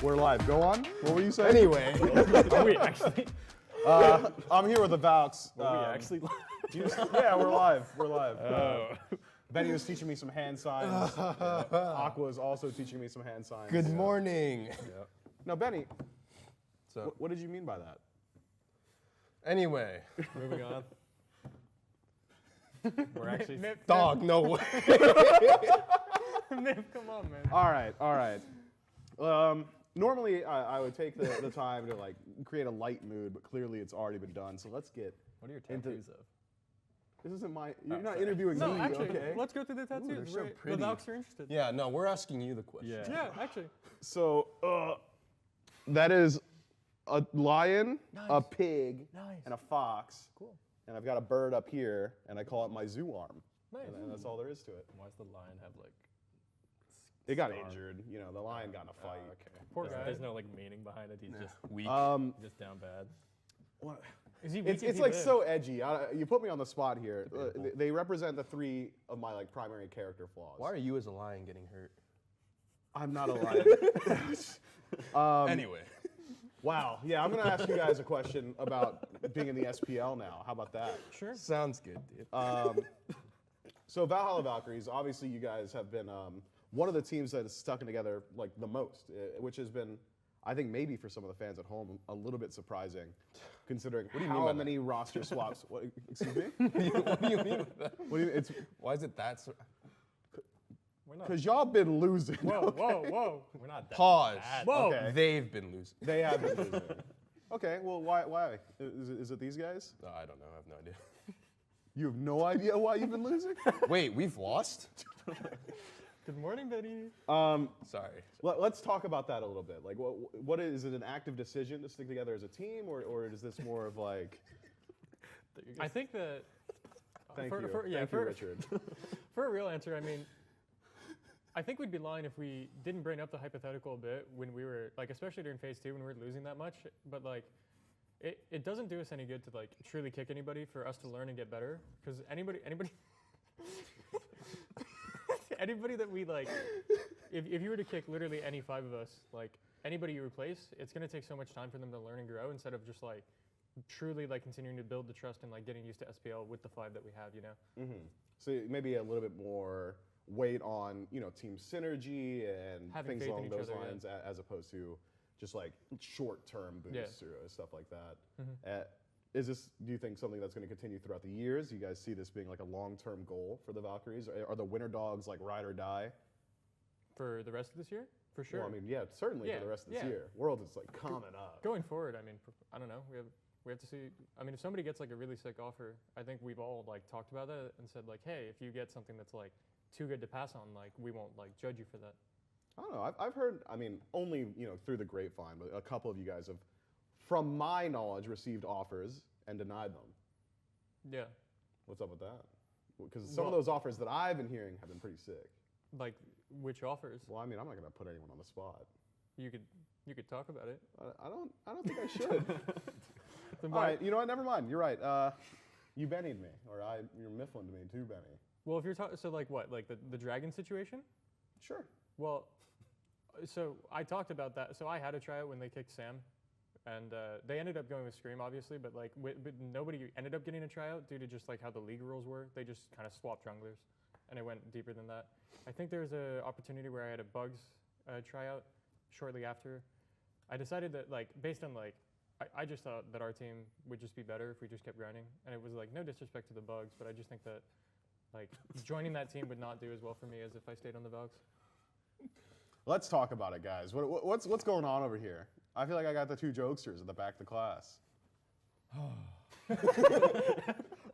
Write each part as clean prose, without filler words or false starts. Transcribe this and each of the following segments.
We're live. Go on. What were you saying? Anyway, Are we actually? I'm here with the Valks. Are we actually? Yeah, we're live. We're live. Oh. Benny was teaching me some hand signs. Aqua is also teaching me some hand signs. good morning. Now, Benny, So, what did you mean by that? anyway, Moving on. We're actually. dog, no way. Nip, come on, man. All right, all right. Normally, I would take the time to like create a light mood, but clearly it's already been done. So let's get. What are your Into- tattoos of? This isn't my. You're not sorry. interviewing No, me, actually, okay? let's go through the tattoos. they're so Right, pretty. The Valks are interested. Yeah, no, we're asking you the question. Yeah, actually. So that is a lion, a Nice. pig, Nice. and a fox. Cool. And I've got a bird up here, and I call it my zoo arm. Nice. And that's all there is to it. Why does the lion have like? It got Scar. injured. You know, the lion got in a fight. Poor There's- guy. There's no like meaning behind it. He's just Weak. just down bad. What? Is he? Weak? It's like so edgy. You put me on the spot here. They represent the three of my like primary character flaws. Why are you as a lion getting hurt? I'm not a lion. Anyway, Wow. Yeah, I'm gonna ask you guys a question about being in the SPL now. How about that? Sure. sounds good, dude. So Valhalla Valkyries, obviously you guys have been one of the teams that has stuck together like the most, which has been, I think maybe for some of the fans at home, a little bit surprising, considering do you mean how by that? many roster swaps. What, excuse me? What do you mean with that? What do you, it's Why is it that? We're not. because y'all been losing. Whoa, whoa, whoa. We're not that Pause. bad. Whoa. Whoa. Okay. They've been losing. They have been losing. Okay, well, why? Is it these guys? I don't know. I have no idea. You have no idea why you've been losing? Wait, we've lost? Good morning, Betty. Sorry. Let's talk about that a little bit. Like, what is it? An active decision to stick together as a team, or is this more of like? I think that. Thank for, you, For, yeah, thank you, for, Richard. for a real answer, I mean, I think we'd be lying if we didn't bring up the hypothetical a bit when we were like, especially during phase 2 when we were losing that much. But like, it doesn't do us any good to like truly kick anybody for us to learn and get better. Because anybody that we like, if you were to kick literally any 5 of us, like anybody you replace, it's gonna take so much time for them to learn and grow instead of just like truly like continuing to build the trust and like getting used to SPL with the 5 that we have, you know. So maybe a little bit more weight on team synergy and Having things faith in along each those other, yeah. lines, as opposed to just like short-term boosts or stuff like that. Is this, do you think, something that's going to continue throughout the years? You guys see this being like a long-term goal for the Valkyries? Are the winter dogs like ride or die? For the rest of this year, for sure. Well, I mean, yeah, certainly Yeah, for the rest of this yeah. year. World is like coming up. Going forward, I mean, I don't know. We have to see. I mean, if somebody gets like a really sick offer, I think we've all like talked about that and said like, hey, if you get something that's like too good to pass on, like we won't like judge you for that. I don't know. I've heard, I mean, only, through the grapevine, but a couple of you guys have, from my knowledge, received offers and denied them. Yeah. What's up with that? Because some of Well- those offers that I've been hearing have been pretty sick. Like which offers? Well, I mean, I'm not going to put anyone on the spot. You could talk about it. I don't think I should. Then All why- right, you know what? Never mind. You're right. You Bennied me, or you're Mifflin to me too, Benny. Well, if you're talking, so like what, like the dragon situation? Sure. Well, so I talked about that. So I had a tryout when they kicked Sam, and they ended up going with Scream, obviously, but like but nobody ended up getting a tryout due to just like how the league rules were. They just kind of swapped junglers, and it went deeper than that. I think there was an opportunity where I had a Bugs tryout shortly after. I decided that like based on like I just thought that our team would just be better if we just kept grinding, and it was like no disrespect to the Bugs, but I just think that like joining that team would not do as well for me as if I stayed on the Valks. Let's talk about it, guys. What's going on over here? I feel like I got the two jokesters at the back of the class.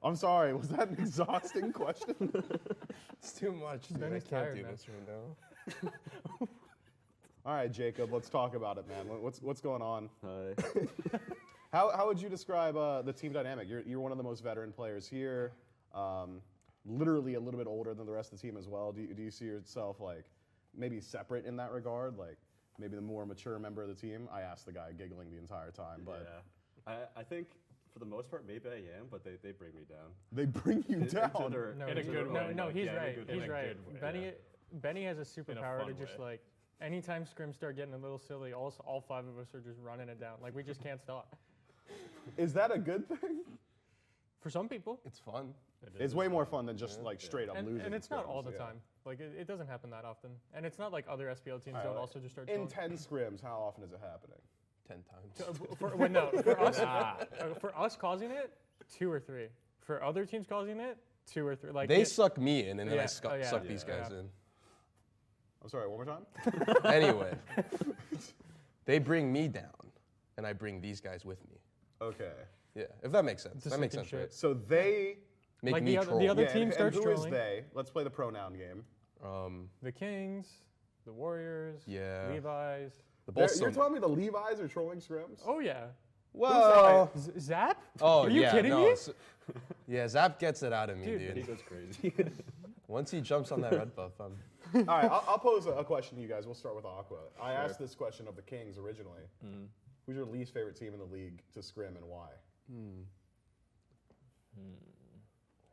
I'm sorry. Was that an exhausting question? It's too much, dude. I Benny's can't tired, do man. this right now. All right, Jacob. Let's talk about it, man. What's going on? Hi. How would you describe the team dynamic? You're one of the most veteran players here. Literally a little bit older than the rest of the team as well. Do you see yourself like maybe separate in that regard? Like maybe the more mature member of the team? I asked the guy giggling the entire time, but Yeah. I think for the most part maybe I am, but they bring me down. they bring you Into down. their- No, into he's their no, own, no, like, he's yeah, in a right. good He's way. right. Good way, Benny, yeah. Benny has a superpower to fun just way. like anytime scrims start getting a little silly, all 5 of us are just running it down. Like we just can't stop. Is that a good thing? For some people, It's fun. It's way more fun than just like straight up losing. and it's not all the scrims, yeah. time. Like it doesn't happen that often, and it's not like other SPL teams All don't right, also just start. In trolling. 10 scrims, how often is it happening? 10 times. For us causing it, 2 or 3. For other teams causing it, 2 or 3. Like They suck me in, and then Yeah. I suck Oh, yeah. these Yeah. guys in. I'm sorry, one more time? Anyway, they bring me down, and I bring these guys with me. Okay. Yeah, if that makes sense. It's a That makes sinking sense, right? ship. So they. Make Like me the troll. other Yeah, team and starts who is trolling. they? Let's play the pronoun game. The Kings, the Warriors, Yeah. Levi's. The You're Bulls. telling me the Levi's are trolling scrims? Oh yeah. Well, Zap? oh Are you yeah, kidding no, me? yeah, Zap gets it out of me, Dude, He dude. goes crazy. Once he jumps on that red buff, All right, I'll pose a question to you guys. We'll start with Aqua. I asked this question of the Kings originally. Who's your least favorite team in the league to scrim and why?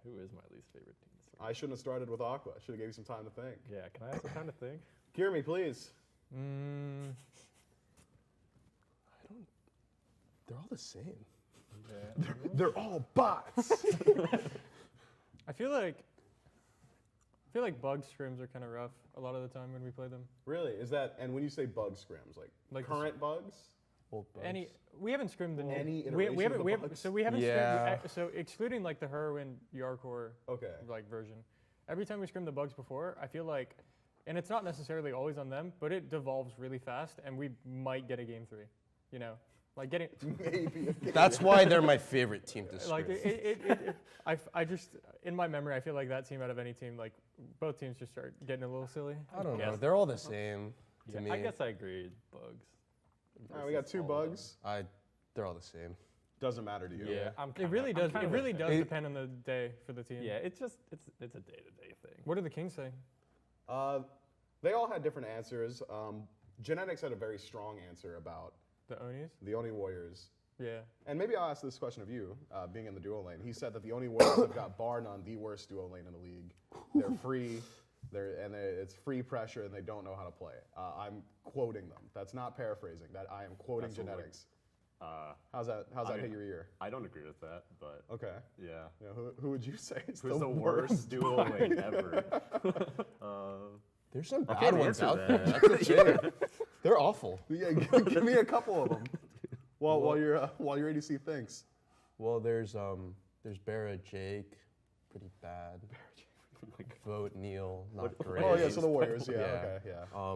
Who is my least favorite team? I shouldn't have started with Aqua. I should have gave you some time to think. Yeah, can I have some time to think? Hear me, please. they're all the same. Yeah. They're all bots. I feel like bug scrims are kind of rough a lot of the time when we play them. Really? Is that? And when you say bug scrims, like the current bugs? Old bugs. We haven't scrimmed the new. Any we iteration haven't. of We the haven't. bugs? So we haven't. Yeah. So excluding like the Heroin Yarkor Okay. like version, every time we scrim the bugs before, I feel like, and it's not necessarily always on them, but it devolves really fast, and we might get a game 3. You know, like getting. Maybe. That's why they're my favorite team to scrim. Like I just in my memory I feel like that team out of any team, like both teams just start getting a little silly. I don't know. Yes. They're all the same to Yeah, me. I guess I agreed. Bugs. All right, we got 2 Versus all of bugs. They're all the same. Doesn't matter to you. Yeah, I'm It really does. It really does It- depend on the day for the team. Yeah, it's a day-to-day thing. What do the Kings say? They all had different answers. Genetics had a very strong answer about The Onis? the Oni Warriors. Yeah. And maybe I'll ask this question of you, being in the duo lane. He said that the Oni Warriors have got bar none the worst duo lane in the league. They're free, it's free pressure, and they don't know how to play. I'm quoting them. That's not paraphrasing. That I am quoting That's what Genetics. How's that mean, hit your ear? I don't agree with that, but Okay. yeah. Yeah, who would you say is Who's the worst duo lane ever? There's some bad can't ones answer out that. there. That's the thing. They're awful. Yeah, give me a couple of them. While your ADC thinks. Well, there's Barra Jake, pretty bad. Vote Neil, not great. Oh yeah, so the Warriors. Yeah. Yeah. Okay. Yeah.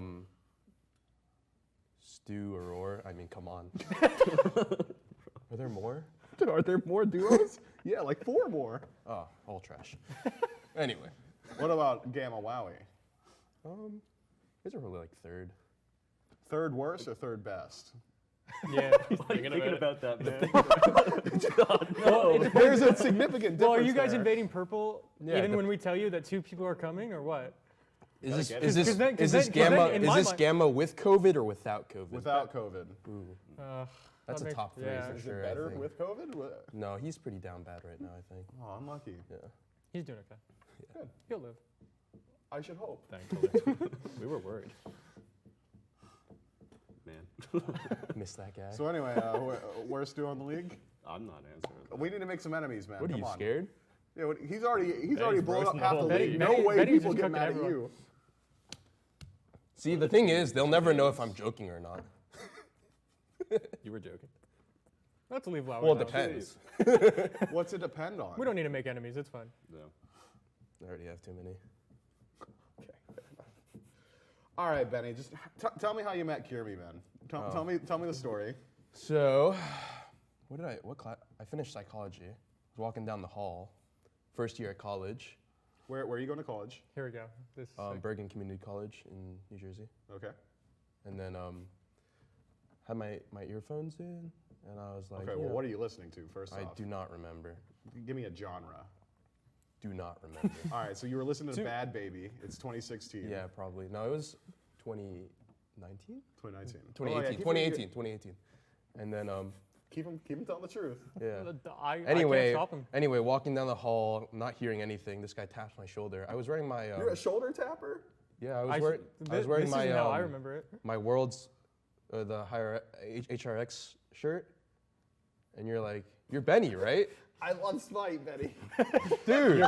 Stu Aurora. I mean, come on. Are there more? Are there more duos? Yeah, like 4 more. Oh, all trash. Anyway, What about Gamma Wowie? these are really like third. Third worst or third best? Yeah. Thinking about that, man. There's a significant difference. Well, are you guys there. invading purple Yeah, even the- when we tell you that 2 people are coming, or what? Is this get is it. this 'Cause then- 'cause is this then- 'cause then gamma in is my this mind- gamma with COVID or without COVID? Without COVID. Ooh, Uh, that's that a makes- top 3 yeah. for Is sure. it better I think. with COVID? No, he's pretty down bad right now. I think. Oh, unlucky. Yeah. He's doing okay. Good. He'll live. I should hope. Thankfully, we were worried. Man, Missed that guy. So anyway, worst duo in the league? I'm not answering that. We need to make some enemies, man. What are Come you on. scared? Yeah, he's already blown up roasting the half the whole league. league. No way Betty's people just get cooking mad at everyone. you. See, the thing is, they'll never know if I'm joking or not. You were joking. Let's leave Lauer. Well, it alone. depends. What's it depend on? We don't need to make enemies. It's fine. No. I already have too many. Okay. All right, Benny. Just tell me how you met Kirby, man. Tell me the story. So, what class? I finished psychology. I was walking down the hall, first year at college, Where are you going to college? Here we go. This is sick. Bergen Community College in New Jersey. Okay. And then had my earphones in, and I was like, Okay. Well, what are you listening to first I off? do not remember. Give me a genre. Do not remember. All right. So you were listening to Two- Bad Baby. It's 2016. Yeah, probably. No, it was 2019? 2019. 2018. 2018. And then Keep him telling the truth. yeah. I can't Anyway, stop him. walking down the hall, not hearing anything. This guy taps my shoulder. I was wearing my You're a shoulder tapper. Yeah, I was, I wearing, I was wearing this my isn't how I remember it. my world's the higher HRX shirt, and you're like, you're Benny, right? I love Smite, Benny. Dude.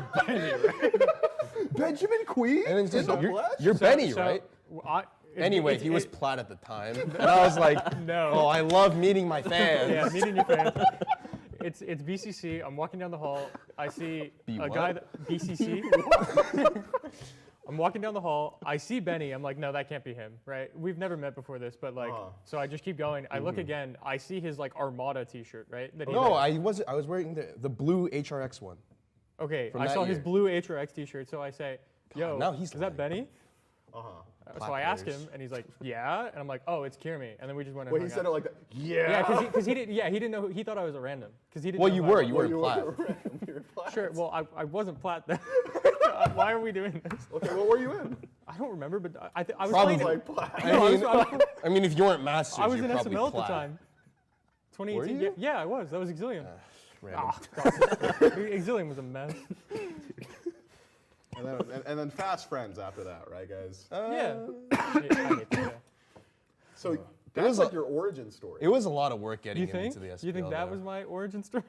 Benjamin Queen And then it's in the just, flesh? you're Benny, So, right? it's- Anyway, it's- he was it- plat at the time, and I was like, No. oh, I love meeting my fans. Yeah, meeting your fans. It's BCC. I'm walking down the hall. I see B a what? guy that BCC. I'm walking down the hall. I see Benny. I'm like, no, that can't be him, right? We've never met before this, but like, so I just keep going. I look again. I see his like Armada T-shirt, right? That he No, had. I wasn't. I was wearing the blue HRX one. Okay, from I that saw his year. blue HRX T-shirt, so I say, yo, now he's is that lying. Benny? Uh-huh. So Plat I ask players. him, and he's like, yeah, and I'm like, oh, it's Kiermy, and then we just went and Wait, he hung said out. it like that. Yeah, because he didn't. Yeah, he didn't know. He thought I was a random. Because he didn't. Well, know you who I were. was. You were You plat. you were plat. Sure. Well, I wasn't plat then. Why are we doing this? Okay, what were you in? I don't remember, but I was Probably playing. Like plat. No, I was, I mean, if you weren't masters, I was you're in probably SML at the plat. time. 2018. Were you? Yeah, I was. That was Exilium. Random. Exilium was a mess. And then fast friends after that, right, guys? Yeah. I hate that, yeah. So that's was like a- your origin story. It was a lot of work Do getting you think? into the SPL. You think that though. was my origin story?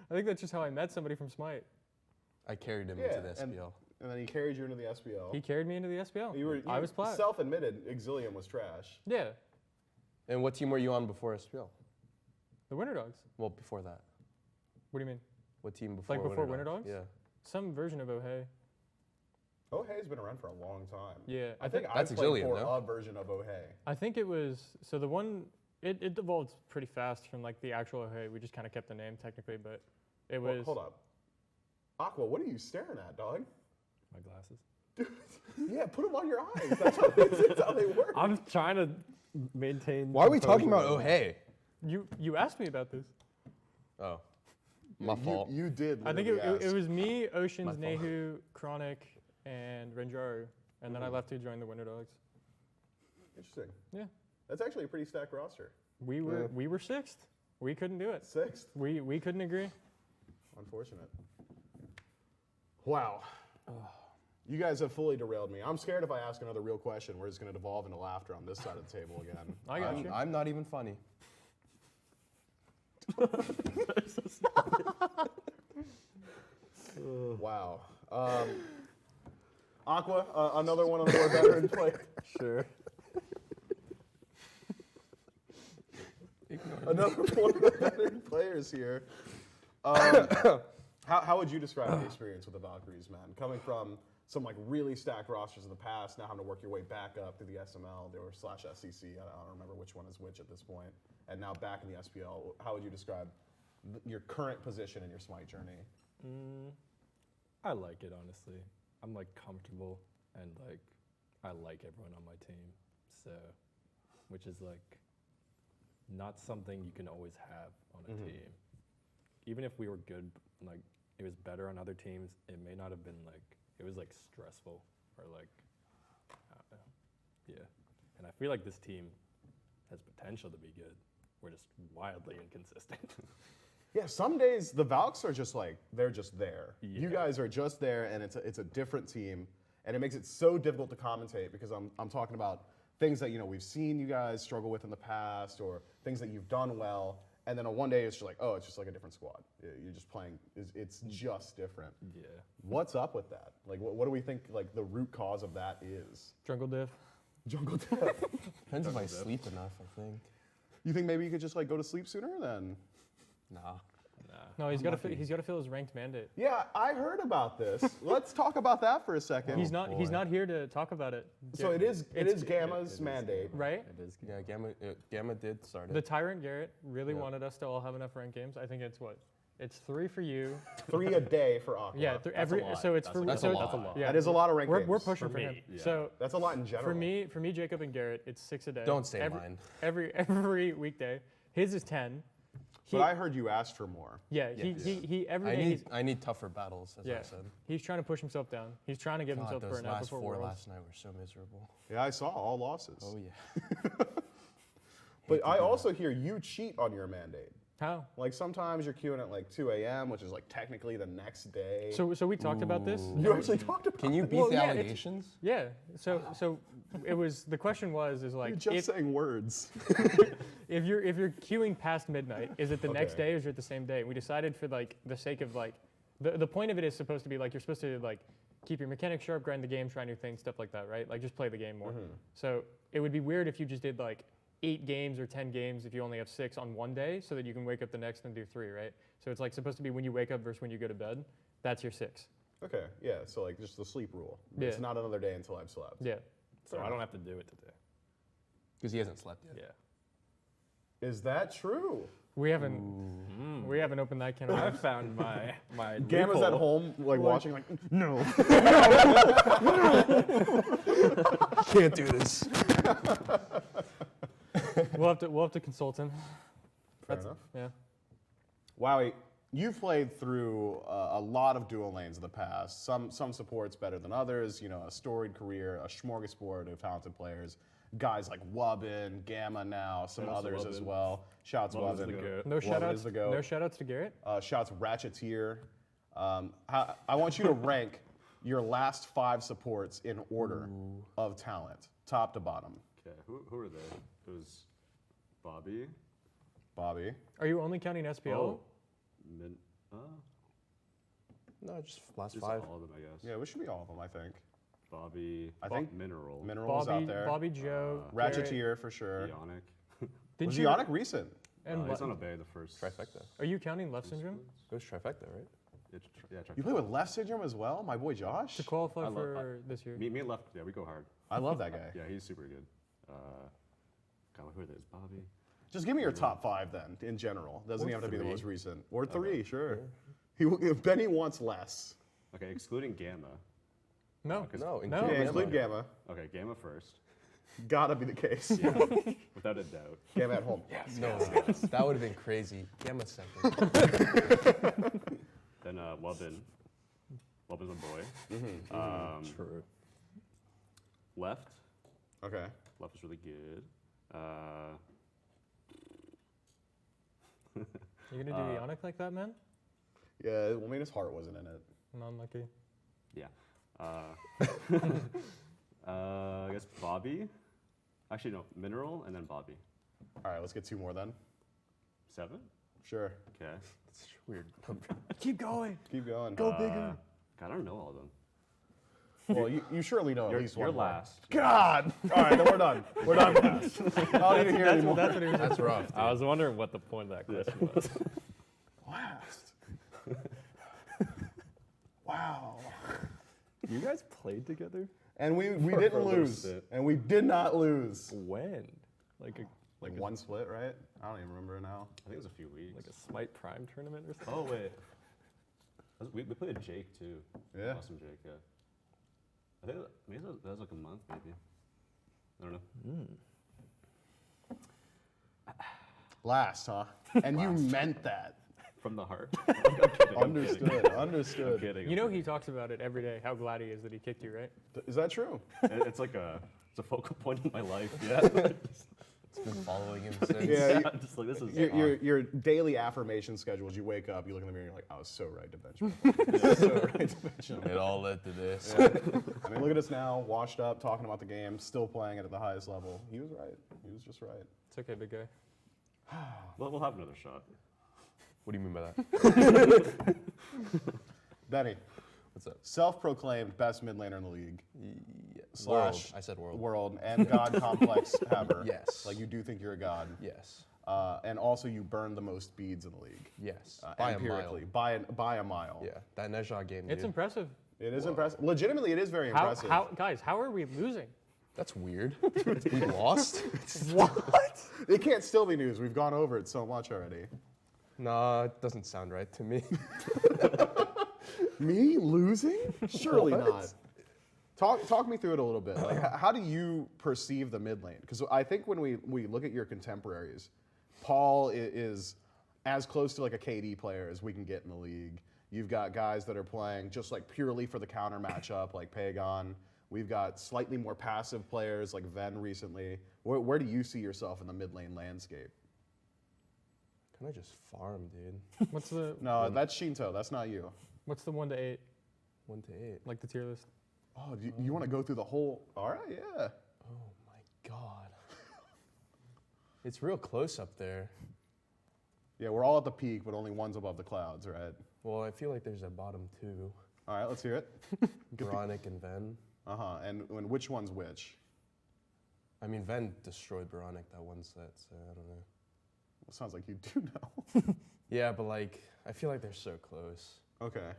I think that's just how I met somebody from Smite. I carried him Yeah, into the and- SPL. And then he carried you into the SPL. He carried me into the SPL. I was plat. Self-admitted Exilium was trash. Yeah. And what team were you on before SPL? The Winter Dogs. Well, before that. What do you mean? What team before? Like before Winter Dogs? Yeah. Some version of Ohei. Oh, Hay's been around for a long time. Yeah. I think I That's played Exilium, for no? a version of Ohei. I think it was so the one it evolved pretty fast from like the actual Ohei. We just kind of kept the name technically, but it was Hold up. Aqua, what are you staring at, dog? My glasses. Yeah, put them on your eyes. That's how they work. I'm trying to maintain. Why are we talking composure about right now. Ohei? you asked me about this. Oh, my fault. You did. I think literally it ask. was me, Oceans, My fault. Nehu, Chronic, and Renjaru, and then I left to join the Winter Dogs. Interesting. Yeah, That's actually a pretty stacked roster. we were sixth. We couldn't do it. Sixth. We couldn't agree. Unfortunate. Wow. You guys have fully derailed me. I'm scared if I ask another real question, we're just going to devolve into laughter on this side of the table again. I got you. I'm not even funny. Wow. Aqua, another one of the more veteran players. Sure. Another one of the veteran players here. How would you describe the experience with the Valkyries, man? Coming from some like really stacked rosters in the past, now having to work your way back up to the SML, or / SEC. I don't remember which one is which at this point, and now back in the SPL. How would you describe your current position in your Smite journey? I like it, honestly. I'm like comfortable and like I like everyone on my team. So, which is like not something you can always have on a team. Even if we were good, like it was better on other teams, it may not have been like, it was like stressful or like, I don't know. Yeah. And I feel like this team has potential to be good. We're just wildly inconsistent. Yeah, some days the Valks are just like, they're just there. You Yeah. guys are just there, and it's a different team, and it makes it so difficult to commentate because I'm talking about things that we've seen you guys struggle with in the past, or things that you've done well, and then on one day it's just like, oh, it's just like a different squad. You're just playing. It's just different. Yeah. What's up with that? Like, what do we think like the root cause of that is? Jungle diff. Jungle death. Depends if I sleep enough, I think. You think maybe you could just like go to sleep sooner then? Nah. No, he's got to fill his ranked mandate. Yeah, I heard about this. Let's talk about that for a second. He's not here to talk about it. So it is It's- Gamma's mandate. Right? It is. Yeah, Gamma did start it. The Tyrant Garrett really Yeah. wanted us to all have enough ranked games. I think it's what? It's 3 for you. 3 a day for Aqua. Yeah, That's a lot. so it's That's for a That's so a lot. That's a lot. Yeah, That is a lot of ranked we're games. pushing For for him. me, yeah. So That's a lot in general. for me, Jacob and Garrett, it's 6 a day. Don't say every, mine. Every weekday. His is 10. But I heard you asked for more. Yeah, he every I day. I need tougher battles, as I Yeah, said. he's trying to push himself down. He's trying to get God, himself those burned out last before 4 Worlds. last night were so miserable. Yeah, I saw all losses. Oh yeah. But I also hear you cheat on your mandate. How? Like sometimes you're queuing at like 2 a.m., which is like technically the next day. So we talked about this. You actually talked about Can you beat Well, the yeah, it's- allegations? Yeah. So it was the question was is like You're just if, saying words. if you're queuing past midnight, is it the next Okay. day or is it the same day? We decided for like the sake of like the point of it is supposed to be like you're supposed to like keep your mechanics sharp, grind the game, try new things, stuff like that, right? Like just play the game more. So it would be weird if you just did like 8 games or 10 games if you only have 6 on one day so that you can wake up the next and do 3, right? So it's like supposed to be when you wake up versus when you go to bed. That's your 6. Okay, yeah, so like just the sleep rule. Yeah. It's not another day until I've slept. Yeah. So I don't have to do it today. Because he hasn't slept yet. Yeah. Is that true? We haven't opened that can of I worms. found my Gamma's at loophole. home, like watching, like, no. Can't do this. We'll have to consult him. Fair enough. Yeah. Wowie, you've played through a lot of dual lanes in the past. Some supports better than others. You know, a storied career, a smorgasbord of talented players. Guys like Wubbin, Gamma now, some Shout out to others as Wubbin. well. Shouts Wubbin's the Wubbin. goat. No Wubbin shout outs. is the goat. No shout outs to Garrett. Shouts Ratcheteer. I want you to rank your last 5 supports in order of talent, top to bottom. Okay, who are they? It was Bobby. Bobby. Are you only counting SPL? Oh, Min. No, just last Just 5. all of them, I guess. Yeah, we should be all of them, I think. Bobby. I think Mineral. Mineral's out there. Bobby Joe. Garrett. Ratcheteer for sure. Ionic. Did Was you? Ionic recent? And He's le- on a bay the first. Trifecta. are you counting left syndrome It was trifecta, right? Yeah, You play with left syndrome as well? My boy Josh? to qualify I love- for this year? Me and left. Yeah, we go hard. I love that guy. Yeah, he's super good. God, who are those? Bobby. Just give me your top 5 then, in general. Doesn't Or have to be the 3. most recent. Or 3, sure. If Benny wants less. Okay, excluding Gamma. No. No, No. Yeah, Gamma. include Gamma. Okay, Gamma first, Gotta be the case. without a doubt. Gamma at home. Yes. No, that would have been crazy. Gamma 7. Then Wubbin. Wubbin's a boy. True. Left. Okay. Left is really good. You're gonna do Ionic like that, man? Yeah, well, I mean, his heart wasn't in it. Non-lucky. Yeah. I guess Bobby. Actually, no. Mineral and then Bobby. All right, let's get 2 more then. 7. Sure. Okay. It's weird. Keep going. Keep going. Go bigger. God, I don't know all of them. Well, you surely know at least You're one more. last. God! All right, then we're done. We're done with this. I don't need to hear anymore. That's what he was. That's rough. I was wondering what the point of that question was. Last. Wow. You guys played together? And we For didn't a little lose. bit. And we did not lose. When? Like Like one split, right? I don't even remember now. I think it was a few weeks. a Smite Prime tournament or something? Oh wait. We played Jake too. Yeah. Awesome Jake. Yeah. I think maybe that was like a month, maybe. I don't know. Last, huh? And you meant that. From the heart. I'm kidding. Understood. I'm Understood. kidding. You know he talks about it every day. How glad he is that he kicked you, right? Is that true? It's like it's a focal point in my life. Yeah. It's been following him since. Yeah. I'm just like this is. Your daily affirmation schedules, you wake up, you look in the mirror, and you're like, I was so right to bench me. I was so right to bench him. It all led to this. I mean, look at us now, washed up, talking about the game, still playing it at the highest level. He was right. He was just right. It's okay, big guy. Well, we'll have another shot. What do you mean by that? Benny, What's up? self-proclaimed best mid laner in the league. World. Slash I said world. World and God complex haver. Yes. Like you do think you're a god. Yes. And also you burn the most beads in the league. Yes. By a mile. Empirically. By a mile. Yeah. That Nejah game. It's dude. impressive. It is impressive. Legitimately, it is very How, impressive. guys, how are we losing? That's weird. We lost? What? It can't still be news. We've gone over it so much already. Nah, it doesn't sound right to me. Me losing? Surely What? not. Talk me through it a little bit. Like, how do you perceive the mid lane? Because I think when we look at your contemporaries, Paul is as close to like a KD player as we can get in the league. You've got guys that are playing just like purely for the counter matchup, like Pagon. We've got slightly more passive players like Ven recently. Where do you see yourself in the mid lane landscape? Can I just farm, dude? What's the No, that's Shinto. That's not you. what's the 1 to 8 1 to 8. like the tier list? Oh, do you want to go through the whole? All right, yeah. Oh my god. It's real close up there. Yeah, we're all at the peak, but only one's above the clouds, right? Well, I feel like there's a bottom 2. All right, let's hear it. Bronick and Ven. And which one's which? I mean, Ven destroyed Bronick that one set, so I don't know. Well, sounds like you do know. Yeah, but like, I feel like they're so close. Okay.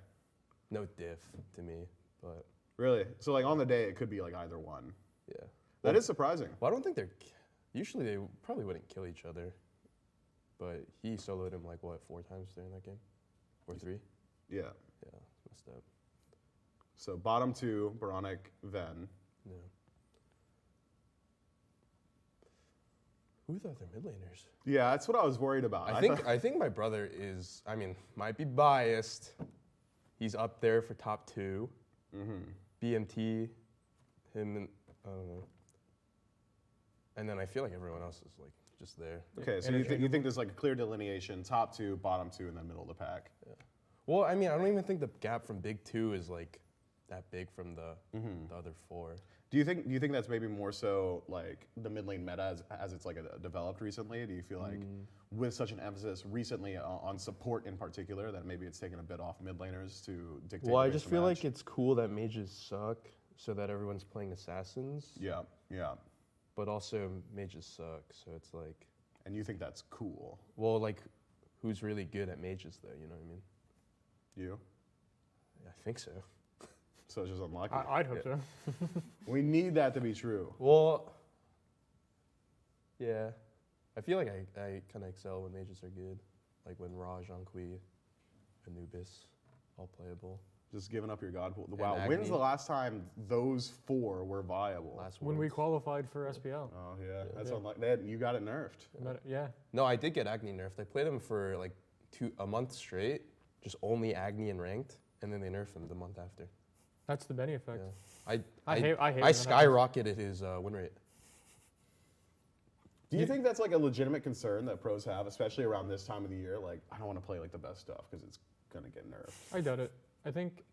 No diff to me, but Really? So like on the day, it could be like either one. yeah. That is surprising. Well, I don't think usually they probably wouldn't kill each other, but he soloed him like, what, 4 times during that game? Or 3? Yeah. Yeah, it's messed up. So bottom 2, Bronick, Ven. Yeah. Who are the other mid laners? Yeah, that's what I was worried about. I think my brother is, I mean, might be biased. He's up there for top 2. BMT, him, and I don't know. And then I feel like everyone else is like just there. Okay, so you think there's like a clear delineation, top 2, bottom 2, and then middle of the pack. Yeah. Well, I mean, I don't even think the gap from big 2 is like that big from the other 4. Do you think that's maybe more so like the mid lane meta as it's like developed recently? Do you feel like with such an emphasis recently on support in particular that maybe it's taken a bit off mid laners to dictate? Well, the I pace just of feel match? like it's cool that mages suck so that everyone's playing assassins. Yeah. But also mages suck, so it's like, And you think that's cool? well, like, who's really good at mages though? You know what I mean? You? I think so. So it's just unlucky. I'd hope so. We need that to be true. Well, yeah. I feel like I kind of excel when mages are good. Like when Raj, Anqui, Anubis, all playable. Just giving up your god pool. And Wow, when's Agni. the last time those 4 were viable? Last When we Worlds. qualified for SPL. Oh yeah, that's Yeah. unlucky. You got it nerfed. Yeah. No, I did get Agni nerfed. I played him for like a month straight, just only Agni and ranked, and then they nerfed him the month after. That's the Benny effect. Yeah. I hate when that happens. skyrocketed his win rate. Do you think that's like a legitimate concern that pros have, especially around this time of the year? Like, I don't want to play like the best stuff because it's gonna get nerfed. I doubt it. I think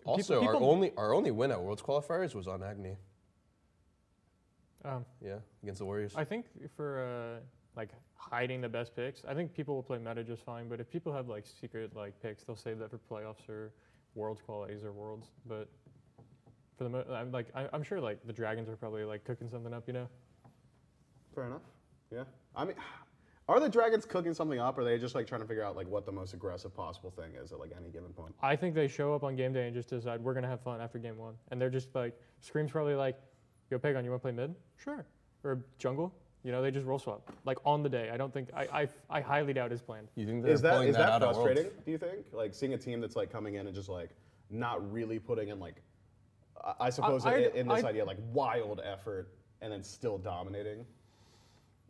Also, people- our only win at Worlds qualifiers was on Agni. um, Yeah, against the Warriors. I think for like hiding the best picks, I think people will play meta just fine. But if people have like secret like picks, they'll save that for playoffs or Worlds qualies or Worlds. But for I'm sure like the Dragons are probably like cooking something up, you know. Fair enough. Yeah. I mean, are the Dragons cooking something up, or are they just like trying to figure out like what the most aggressive possible thing is at like any given point? I think they show up on game day and just decide we're gonna have fun after game 1, and they're just like Scream's probably like, "Yo, Pagon, you want to play mid? Sure." Or jungle. You know, they just roll swap like on the day. I don't think I highly doubt it's planned. You think they're Is that pulling that out at frustrating? Worlds? Do you think like seeing a team that's like coming in and just like not really putting in like I suppose in this idea like wild effort and then still dominating?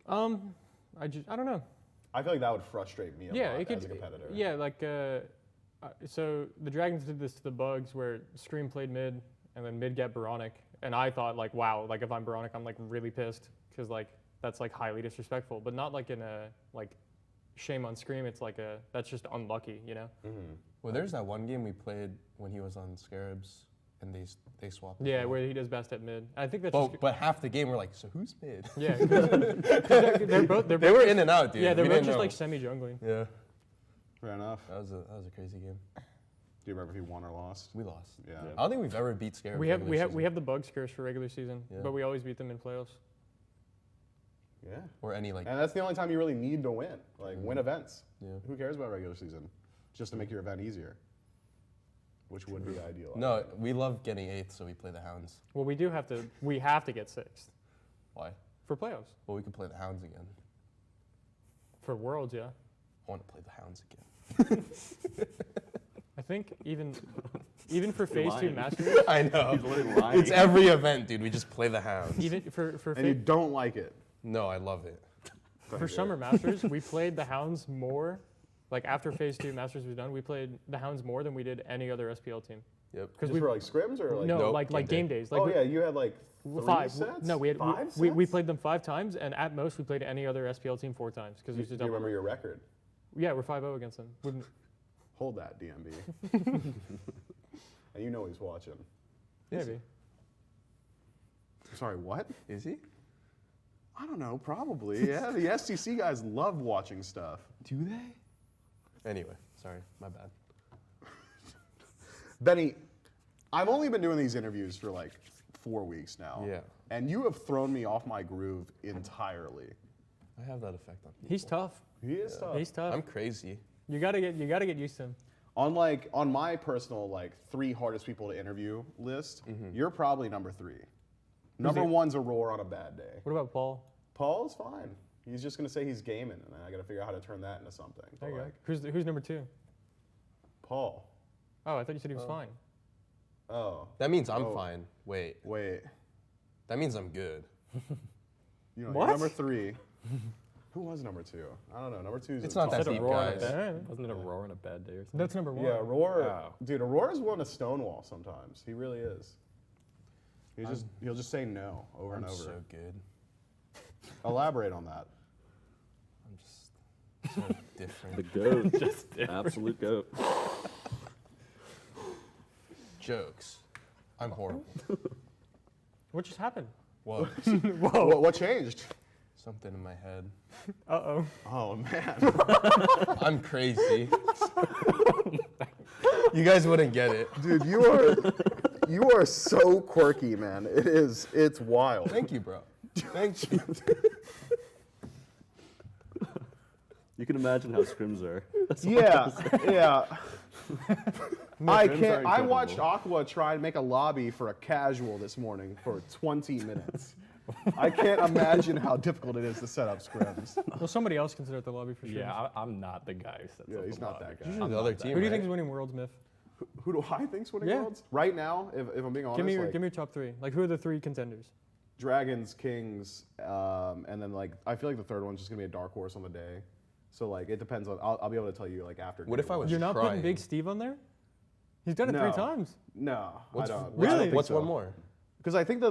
I don't know. I feel like that would frustrate me a lot as a competitor. Yeah, like so the Dragons did this to the Bugs where Scream played mid and then mid get Baronic, and I thought like, wow, like if I'm Baronic, I'm like really pissed because like that's like highly disrespectful, but not like in a like shame on Scream. It's like that's just unlucky, you know. Well, there's that one game we played when he was on Scarabs, and they swapped. Yeah, where he does best at mid. I think that's Well, just, but half the game we're like, so who's mid? yeah. 'Cause they're both They were in and out, dude. yeah, they're We both didn't just know. like semi jungling. Yeah, Fair enough. that was a crazy game. Do you remember if he won or lost? We lost. Yeah. I don't think we've ever beat Scarabs. We have regular season. the Bugs curse for regular season, Yeah. but we always beat them in playoffs. Yeah. or any like. And that's the only time you really need to win. Like win events. Yeah. Who cares about regular season? Just to make your event easier. Which would be ideal. No, we love getting 8th, so we play the Hounds. Well, we have to get 6th Why? for playoffs. Well, we could play the Hounds again. For Worlds, yeah. I want to play the Hounds again. I think even for phase 2 lying. Masters, I know. He's literally lying. It's every event, dude. We just play the Hounds. even for And you don't like it. No, I love it. for Summer Masters, we played the Hounds more. Like after phase 2 Masters was done, we played the Hounds more than we did any other SPL team. Yep. Because Just for like scrims or like no, Nope, like game game days. Like oh yeah, you had like 3 5. sets? No, we had 5 we sets? played them 5 times, and at most we played any other SPL team 4 times because Do you remember your record? Yeah, we're 5-0 against them. Wouldn't, Hold that, DMB. And you know he's watching. maybe. Sorry, what? Is he? I don't know, probably. Yeah, the STC guys love watching stuff. Do they? Anyway, sorry, my bad. Benny, I've only been doing these interviews for like 4 weeks now. Yeah. And you have thrown me off my groove entirely. I have that effect on people. He's tough. He is tough. He's tough. I'm crazy. You gotta get used to him. On my personal like 3 hardest people to interview list, you're probably number 3. Number he? 1's Aurora on a bad day. What about Paul? Paul's fine. He's just gonna say he's gaming, and then I gotta figure out how to turn that into something. There But, you like, go. Who's number 2? Paul. Oh, I thought you said he was fine. Oh, That means I'm Oh. fine. Wait, wait. that means I'm good. You know, What? you're number 3. Who was number 2? I don't know. Number 2 is It's not that Said deep, Aurora on a guys. bad- Wasn't it Aurora on a bad day or something? That's number 1. Yeah, Aurora. Wow. Dude, Aurora's willing to stonewall sometimes. He really is. He'll just say no over I'm and over. so good. Elaborate on that. I'm just so different. The goat. Absolute goat. Jokes. I'm horrible. What just happened? Whoa. What changed? Something in my head. Uh-oh. Oh man. I'm crazy. You guys wouldn't get it. Dude, you are so quirky, man. It's wild. Thank you, bro. Thank you. You can imagine how scrims are. Yeah, yeah. I Scrims can't. are I watched incredible. Aqua try and make a lobby for a casual this morning for 20 minutes. I can't imagine how difficult it is to set up scrims. Well, somebody else can sit at the lobby for sure. Yeah, I'm not the guy who sets Yeah, up he's the not lobby. that guy. Usually I'm the not other that team, Who do you right? think is winning Worlds, Myth? Who do I think's winning Yeah. Worlds? Right now, if I'm being honest, Give me like, your top 3. Like, who are the 3 contenders? Dragons, Kings, and then like I feel like the third one's just gonna be a dark horse on the day. So like it depends on. I'll be able to tell you like after. What day if I one. was You're not putting trying? Big Steve on there? He's done it 3 No. times. No, What's, I don't. Really? What's one more? Because I think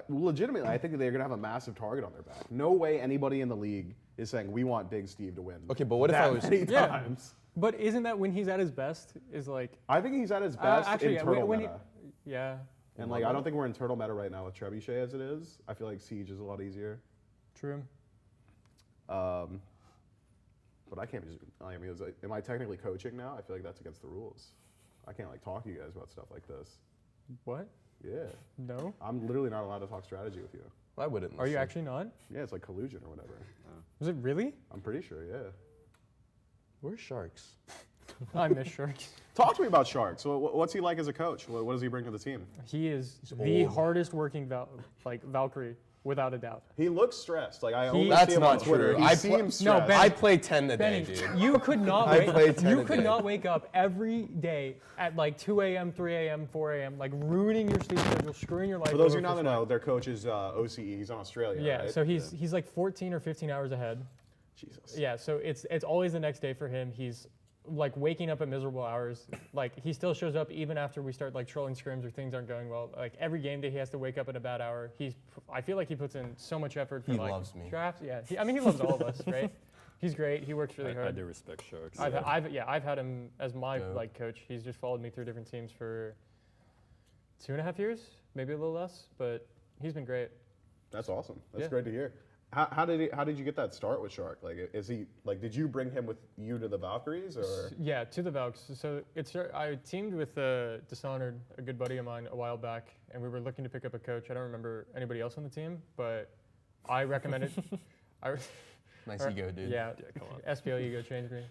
legitimately, I think that they're gonna have a massive target on their back. No way anybody in the league is saying we want Big Steve to win. Okay, but what if that I was? many Yeah. times? But isn't that when he's at his best? Is like, I think he's at his best actually, in turtle when meta. yeah, And like I don't think we're in turtle meta right now with Trebuchet as it is. I feel like Siege is a lot easier. true. But I can't just. I mean, am I technically coaching now? I feel like that's against the rules. I can't like talk to you guys about stuff like this. What? Yeah, No. I'm literally not allowed to talk strategy with you. I wouldn't. Are you listen. actually not? Yeah, it's like collusion or whatever. Is it really? I'm pretty sure. Yeah. We're sharks. I miss Sharks. Talk to me about Shark. So what's he like as a coach? What does he bring to the team? He is He's the old. hardest working Valkyrie, without a doubt. He looks stressed. Like I only That's see him on not Twitter. true. He I seems No, stressed. Ben- I play 10 a day, Benny, dude. you could not I play wake. 10 You a could day. not wake up every day at like 2 a.m., 3 a.m., 4 a.m., like ruining your sleep schedule, screwing your life. For those over who don't for know, their coach is OCE. He's in Australia. Yeah, right? so he's like 14 or 15 hours ahead. Jesus. Yeah, so it's always the next day for him. He's like waking up at miserable hours. Like he still shows up even after we start like trolling scrims or things aren't going well. Like every game day he has to wake up at a bad hour. I feel like he puts in so much effort for He like loves me. drafts. Yeah, I mean he loves all of us, right? He's great. He works really I hard. do respect Sharks. I've had him as my Dope. like coach. He's just followed me through different teams for 2.5 years, maybe a little less, but he's been great. That's awesome. That's Yeah. great to hear. How did you get that start with Shark? Like, is he like? Did you bring him with you to the Valkyries or? Yeah, to the Valks. So I teamed with Dishonored, a good buddy of mine, a while back, and we were looking to pick up a coach. I don't remember anybody else on the team, but I recommended. Nice ego, dude. Yeah, come on. SPL ego changed me.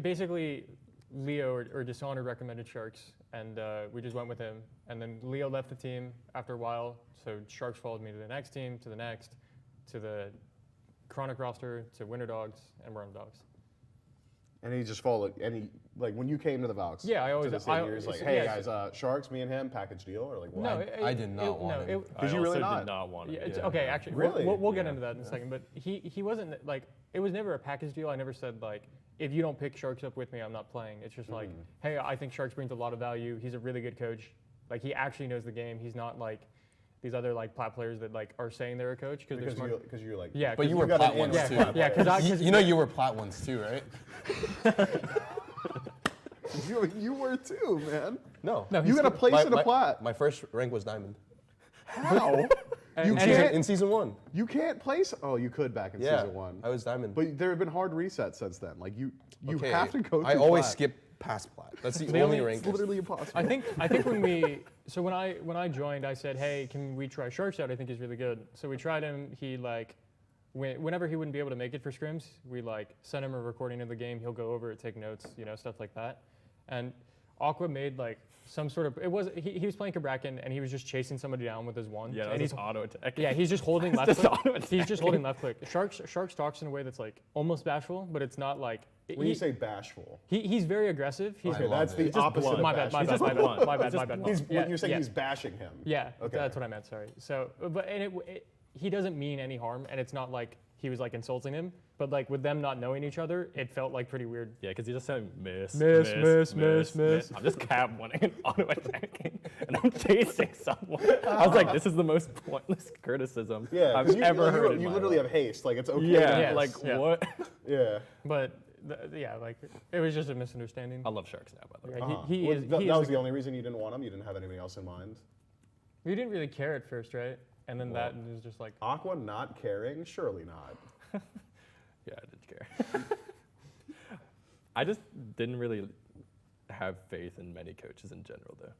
Basically Leo or Dishonored recommended Sharks, and we just went with him. And then Leo left the team after a while, so Sharks followed me to the next team, to the next, to the Chronic roster, to Winter Dogs, and Worm Dogs. And he just followed. And he like when you came to the Valks. Yeah, I always- To the city, I- he was like, so- "Hey yeah, guys, Sharks, me and him, package deal," or like what? No, I did not want him. Did you really I also not? did not want Yeah, him. it's, yeah. okay, actually, Really? we'll get Yeah. into that in a second. But he wasn't like, it was never a package deal. I never said like, if you don't pick Sharks up with me, I'm not playing. It's just like, hey, I think Sharks brings a lot of value. He's a really good coach. Like he actually knows the game. He's not like these other like plat players that like are saying they're a coach because they're smart. Because you're like, Yeah, But you were got plat an ones in- too. yeah, because You know you were plat ones too, right? you were too, man. No. No, You he's got a good. place in a plat. My first rank was diamond. How? And- You and- can't- In season 1. You can't place. Oh, you could back in Yeah, season 1. I was diamond. But there have been hard resets since then. Like you Okay, have to go. I through always plat. skip past plat. That's the The only only- rank. It's literally impossible. I think when I joined, I said, hey, can we try Sharks out? I think he's really good. So we tried him. He like, whenever he wouldn't be able to make it for scrims, we like send him a recording of the game. He'll go over it, take notes, stuff like that. And Aqua made like some sort of he was playing Kabrakan and he was just chasing somebody down with his one. Yeah, and he's auto attack. yeah, he's just holding left just click. auto-attacking. He's just holding left click. Sharks talks in a way that's like almost bashful, but it's not like. when you say bashful, He's very aggressive. He's okay, that's the just opposite. blunt. Of my bad, my bashful. bad, my bad, my bad. You're saying yeah. he's bashing him. Yeah, Okay. that's what I meant. Sorry. So, but he doesn't mean any harm, and it's not like he was like insulting him. But like with them not knowing each other, it felt like pretty weird. Yeah, because he just said miss. Miss. I'm just cab winning and auto attacking, and I'm chasing someone. I was like, this is the most pointless criticism Yeah, 'cause I've ever heard. in You my literally life. have haste. Like it's okay. Yeah, Yes, like yeah. what? Yeah. But yeah, like it was just a misunderstanding. I love sharks now, by the way. Yeah, Uh-huh. he Well, is. that he that is was the only reason you didn't want him. You didn't have anything else in mind. We didn't really care at first, right? And then that was just like. Aqua not caring? Surely not. Yeah, I didn't care. I just didn't really have faith in many coaches in general, though.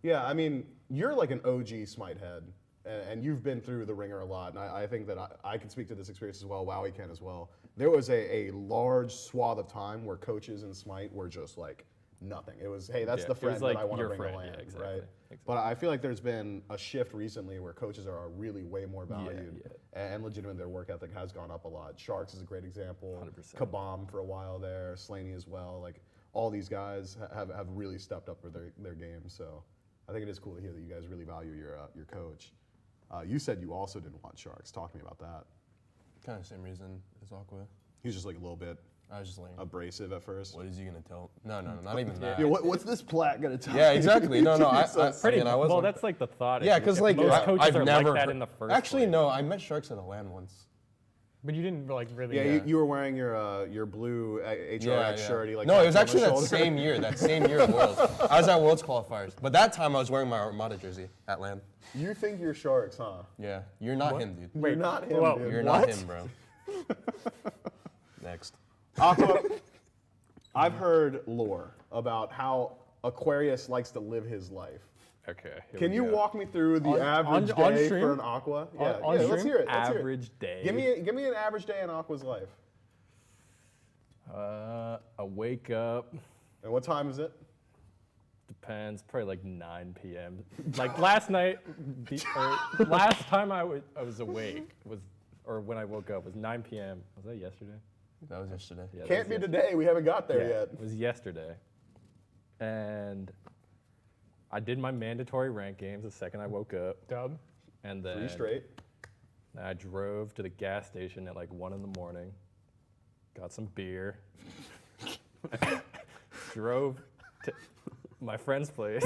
Yeah, I mean, you're like an OG Smite head, and you've been through the ringer a lot, and I think that I can speak to this experience as well. Wowie can as well. There was a large swath of time where coaches in Smite were just like nothing. It was, hey, that's Yeah, the it was friend like that I want to your bring friend, to yeah, land, exactly, right? exactly. But I feel like there's been a shift recently where coaches are really way more valued, and legitimately their work ethic has gone up a lot. Sharks is a great example. 100%. Kabam for a while there, Slaney as well. Like all these guys have really stepped up for their game. So I think it is cool to hear that you guys really value your coach. You said you also didn't want Sharks. Talk to me about that. Kind of same reason as Aqua. He was just like a little bit I was just like, abrasive at first. what is he gonna tell? No, not even that. Yeah, what's this plat gonna tell Yeah, me? exactly. No. I mean, I was. Well, that's like the thought. yeah, if because if like most coaches I've are never like that heard- in the first. Actually, place. no. I met Sharks at a LAN once. But you didn't like really. Yeah, you were wearing your blue HRX shirt. He, like, no, it was tapped actually you on that the same year. That same year at Worlds. I was at Worlds qualifiers, but that time I was wearing my Armada jersey at LAN. You think you're Sharks, huh? Yeah, you're not him, dude. You're not him, well, dude. You're What? not him, bro. Next. Aqua, I've heard lore about how Aquarius likes to live his life. Okay. here Can we you go. walk me through the average on day stream? for an Aqua? Yeah, on let's stream? hear it. Let's hear it. Average day. Give me an average day in Aqua's life. I wake up. And what time is it? Depends. Probably like 9 p.m. Like last night, last time I was awake or when I woke up was 9 p.m. Was that yesterday? That was yesterday. Yeah, that Can't was be today. We haven't got there Yeah, yet. it was yesterday. And I did my mandatory rank games the second I woke up. Dub. And then 3 straight. I drove to the gas station at like 1 in the morning, got some beer, drove to my friend's place.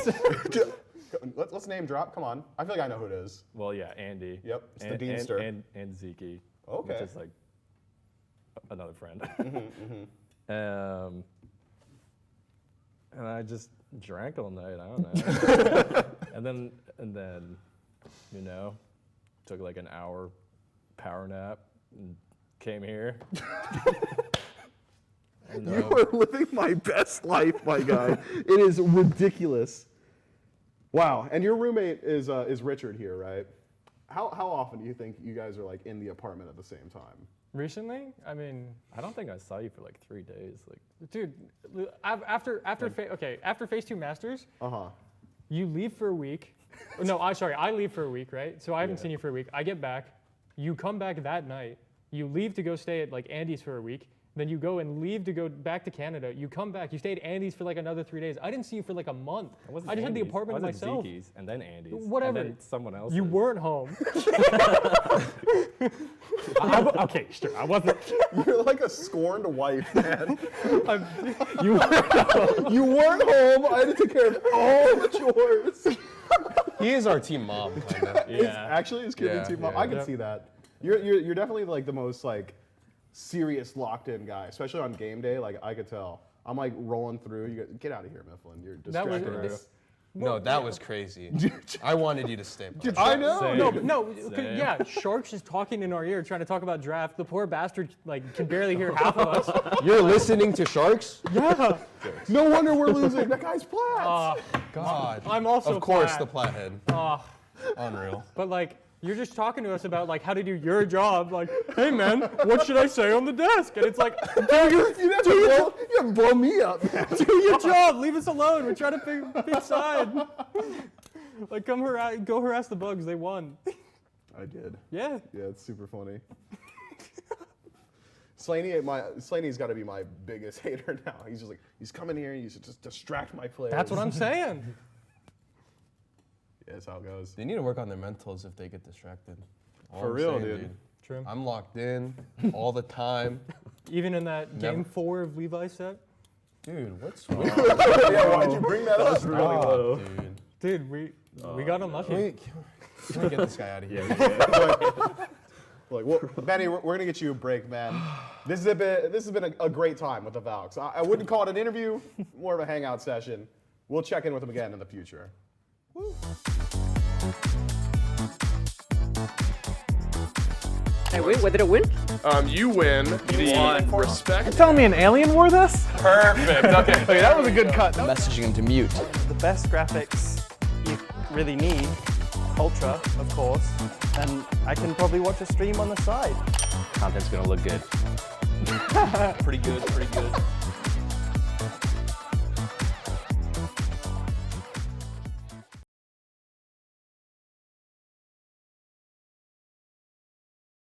Let's name drop. Come on. I feel like I know who it is. Well, yeah, Andy. Yep, it's the and, Deanster. And Zeke. Okay. Which is like another friend. And I just drank all night. I don't know. and then, took like an hour power nap and came here. And, You are living my best life, my guy. It is ridiculous. Wow. And your roommate is Richard here, right? How often do you think you guys are like in the apartment at the same time? Recently, I mean, I don't think I saw you for like 3 days. Like, dude, after phase 2 Masters, Uh-huh. you leave for a week. No, I leave for a week, right? So I haven't Yeah. seen you for a week. I get back, you come back that night, you leave to go stay at like Andy's for a week, then you go and leave to go back to Canada. You come back, you stay at Andy's for like another 3 days. I didn't see you for like a month. I wasn't I just had the Andy's. apartment I was myself. At Zeke's and then Andy's. Whatever. And then someone else. You weren't home. Okay, sure, I wasn't. You're like a scorned wife, man. You weren't home. You weren't home. I had to take care of all the chores. He is our team mom, kind of. Actually, is Cuban Yeah, team mom. yeah. I can see that. You're definitely like the most like serious locked in guy, especially on game day. Like I could tell. I'm like rolling through. You get out of here, Mifflin. You're That was distracted. this, No, that was crazy. I wanted you to stay. Bro. I know. Same. No, no, Same. yeah, Sharks is talking in our ear, trying to talk about draft. The poor bastard like can barely hear half of us. You're listening to Sharks? Yeah. no wonder we're losing. That guy's Platt. God. I'm also Of course, Platt. the Plathead. Ah. Unreal. But like, you're just talking to us about like how to do your job. Like, hey man, what should I say on the desk? And it's like, you have to blow me up, man. do your job. Leave us alone. We're trying to pick side. Like, go harass the Bugs. They won. I did. Yeah. Yeah, it's super funny. Slaney's got to be my biggest hater now. He's just like, he's coming here. You should just distract my players. That's what I'm saying. Yeah, that's how it goes. They need to work on their mentals if they get distracted. All For I'm real, saying, dude. True. I'm locked in all the time. Even in that Never. game 4 of Levi's set. Dude, what's wrong? Yeah, why'd you bring that up? Stop, dude. Dude, we got unlucky. Can we get this guy out of here? Look, well, Benny, we're gonna get you a break, man. This has been a great time with the Valks. I wouldn't call it an interview, more of a hangout session. We'll check in with them again in the future. Hey, wait, did it win? You win the respect. You're telling me an alien wore this? Perfect. Okay. Okay, that was a good cut. Messaging him to mute. The best graphics you really need, Ultra, of course, and I can probably watch a stream on the side. Content's gonna look good. Pretty good, pretty good.